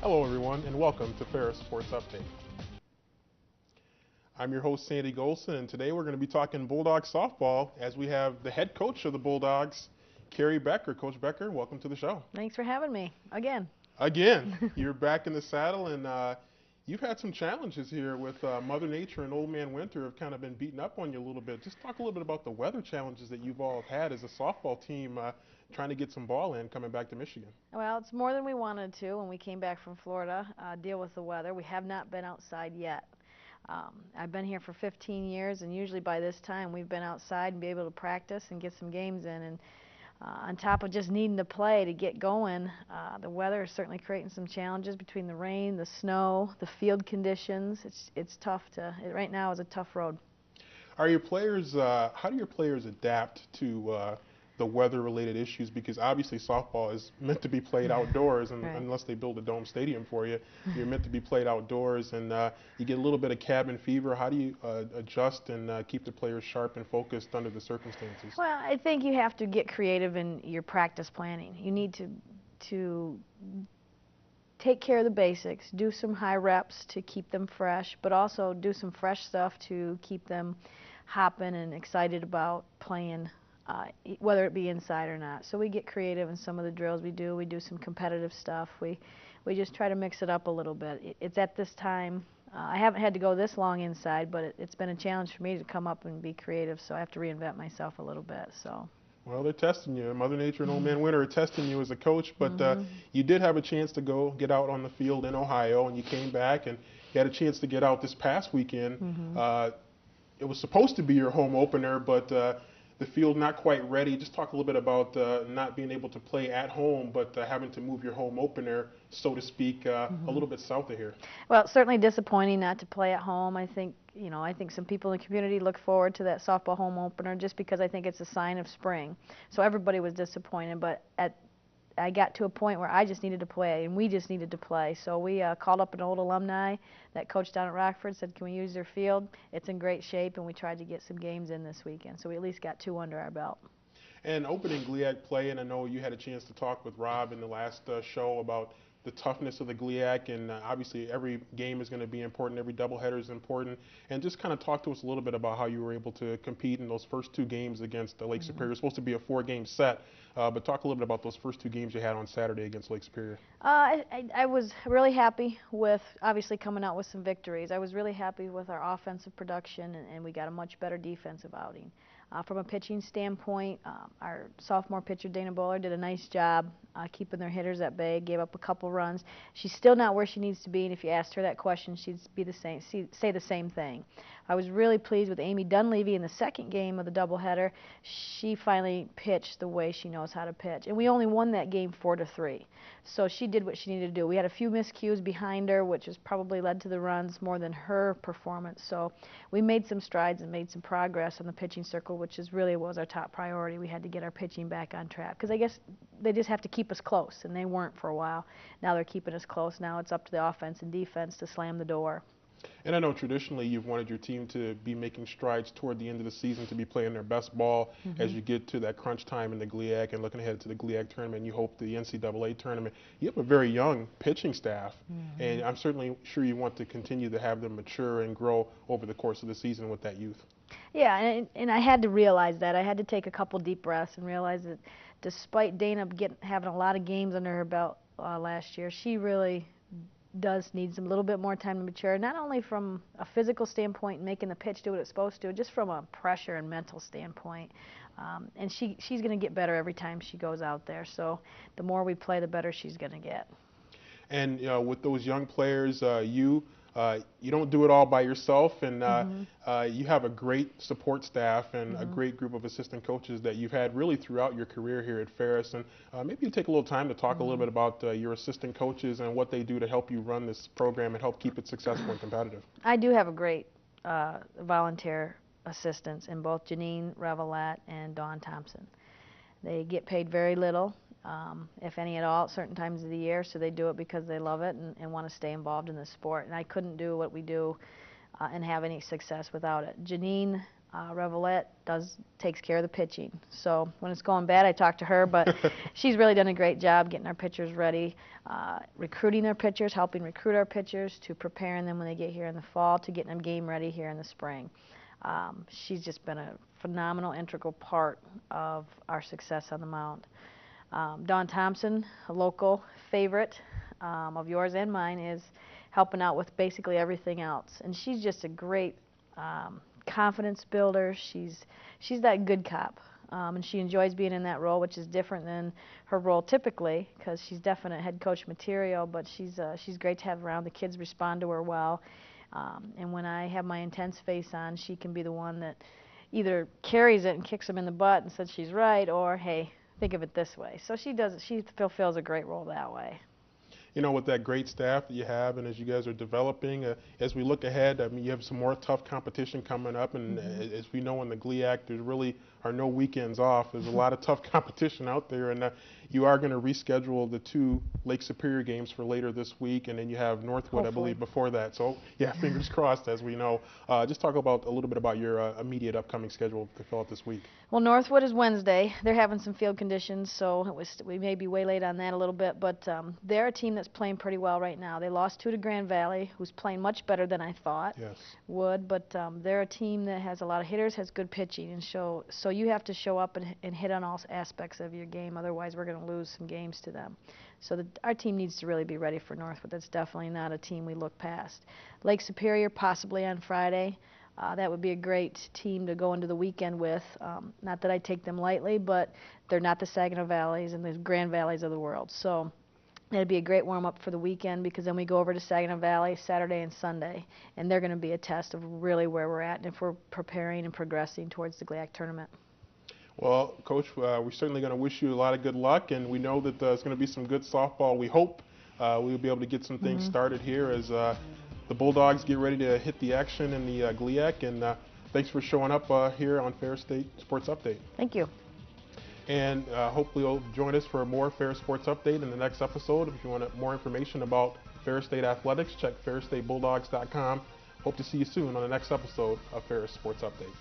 Hello everyone and welcome to Ferris Sports Update. I'm your host Sandy Gholston, and today we're going to be talking Bulldog Softball as we have the head coach of the Bulldogs, Keri Becker. Coach Becker, welcome to the show. Thanks for having me again. You're back in the saddle, and you've had some challenges here with Mother Nature and Old Man Winter have kind of been beating up on you a little bit. Just talk a little bit about the weather challenges that you've all had as a softball team trying to get some ball in coming back to Michigan. Well, it's more than we wanted to when we came back from Florida, deal with the weather. We have not been outside yet. I've been here for 15 years, and usually by this time we've been outside and be able to practice and get some games in. And on top of just needing to play to get going, the weather is certainly creating some challenges between the rain, the snow, the field conditions. It's tough right now is a tough road. Are your players, how do your players adapt to the weather-related issues? Because obviously softball is meant to be played outdoors, and Right. unless they build a dome stadium for you, you're meant to be played outdoors, and you get a little bit of cabin fever. How do you adjust and keep the players sharp and focused under the circumstances? Well, I think you have to get creative in your practice planning. You need to take care of the basics, do some high reps to keep them fresh, but also do some fresh stuff to keep them hopping and excited about playing, whether it be inside or not. So we get creative in some of the drills we do. We do some competitive stuff. We just try to mix it up a little bit. It's at this time, I haven't had to go this long inside, but it's been a challenge for me to come up and be creative, so I have to reinvent myself a little bit. So. Well, they're testing you. Mother Nature and Old Man Winter are testing you as a coach, but you did have a chance to go get out on the field in Ohio, and you came back and you had a chance to get out this past weekend. It was supposed to be your home opener, but the field not quite ready. Just talk a little bit about not being able to play at home, but having to move your home opener, so to speak, a little bit south of here. Well, it's certainly disappointing not to play at home. I think some people in the community look forward to that softball home opener just because I think it's a sign of spring. So everybody was disappointed, but I got to a point where I just needed to play, and we just needed to play. So we called up an old alumni that coached down at Rockford, said, can we use their field? It's in great shape, and we tried to get some games in this weekend. So we at least got 2 under our belt. And opening GLIAC play, and I know you had a chance to talk with Rob in the last show about the toughness of the GLIAC, and obviously every game is going to be important, every doubleheader is important, and just kind of talk to us a little bit about how you were able to compete in those first 2 games against Lake Superior. It's supposed to be a 4-game set, but talk a little bit about those first 2 games you had on Saturday against Lake Superior. I was really happy with obviously coming out with some victories. I was really happy with our offensive production, and we got a much better defensive outing. From a pitching standpoint, our sophomore pitcher, Dana Bowler, did a nice job keeping their hitters at bay, gave up a couple runs. She's still not where she needs to be, and if you asked her that question, she'd say the same thing. I was really pleased with Amy Dunleavy in the second game of the doubleheader. She finally pitched the way she knows how to pitch, and we only won that game 4-3. So she did what she needed to do. We had a few miscues behind her, which has probably led to the runs more than her performance. So we made some strides and made some progress on the pitching circle, which really was our top priority. We had to get our pitching back on track because I guess they just have to keep us close, and they weren't for a while. Now they're keeping us close. Now it's up to the offense and defense to slam the door. And I know traditionally you've wanted your team to be making strides toward the end of the season, to be playing their best ball as you get to that crunch time in the GLIAC and looking ahead to the GLIAC tournament. You hope the NCAA tournament. You have a very young pitching staff, and I'm certainly sure you want to continue to have them mature and grow over the course of the season with that youth. Yeah, and I had to realize that. I had to take a couple deep breaths and realize that despite Dana having a lot of games under her belt last year, she really does need some little bit more time to mature, not only from a physical standpoint, making the pitch do what it's supposed to, just from a pressure and mental standpoint. And she's going to get better every time she goes out there. So the more we play, the better she's going to get. And with those young players, you don't do it all by yourself, and you have a great support staff and a great group of assistant coaches that you've had really throughout your career here at Ferris. And maybe you take a little time to talk a little bit about your assistant coaches and what they do to help you run this program and help keep it successful and competitive. I do have a great volunteer assistants in both Janine Revelette and Dawn Thompson. They get paid very little, if any at all, at certain times of the year, so they do it because they love it and want to stay involved in the sport. And I couldn't do what we do and have any success without it. Janine Revelette takes care of the pitching. So when it's going bad, I talk to her, but she's really done a great job getting our pitchers ready, recruiting their pitchers, helping recruit our pitchers, to preparing them when they get here in the fall, to getting them game ready here in the spring. She's just been a phenomenal, integral part of our success on the mound. Dawn Thompson, a local favorite of yours and mine, is helping out with basically everything else. And she's just a great confidence builder. She's that good cop, and she enjoys being in that role, which is different than her role typically, because she's definite head coach material. But she's great to have around. The kids respond to her well, and when I have my intense face on, she can be the one that either carries it and kicks them in the butt and says she's right, or hey, think of it this way. So she fulfills a great role that way. You know, with that great staff that you have, and as you guys are developing, as we look ahead, I mean, you have some more tough competition coming up, and as we know in the GLIAC, there really are no weekends off. There's a lot of tough competition out there, and you are going to reschedule the 2 Lake Superior games for later this week, and then you have Northwood, hopefully, I believe, before that. So, yeah, fingers crossed, as we know. Just talk about a little bit about your immediate upcoming schedule to fill out this week. Well, Northwood is Wednesday. They're having some field conditions, so we may be way late on that a little bit, but they're a team that's playing pretty well right now. They lost 2 to Grand Valley, who's playing much better than I thought would, but they're a team that has a lot of hitters, has good pitching, and so you have to show up and hit on all aspects of your game. Otherwise, we're going to lose some games to them. So our team needs to really be ready for Northwood. That's definitely not a team we look past. Lake Superior, possibly on Friday. That would be a great team to go into the weekend with. Not that I take them lightly, but they're not the Saginaw Valleys and the Grand Valleys of the world. So that'd be a great warm-up for the weekend, because then we go over to Saginaw Valley Saturday and Sunday, and they're going to be a test of really where we're at and if we're preparing and progressing towards the GLIAC tournament. Well, Coach, we're certainly going to wish you a lot of good luck, and we know that there's going to be some good softball. We hope we'll be able to get some things started here as the Bulldogs get ready to hit the action in the GLIAC, and thanks for showing up here on Ferris State Sports Update. Thank you. And hopefully you'll join us for more Ferris Sports Update in the next episode. If you want more information about Ferris State Athletics, check ferrisstatebulldogs.com. Hope to see you soon on the next episode of Ferris Sports Update.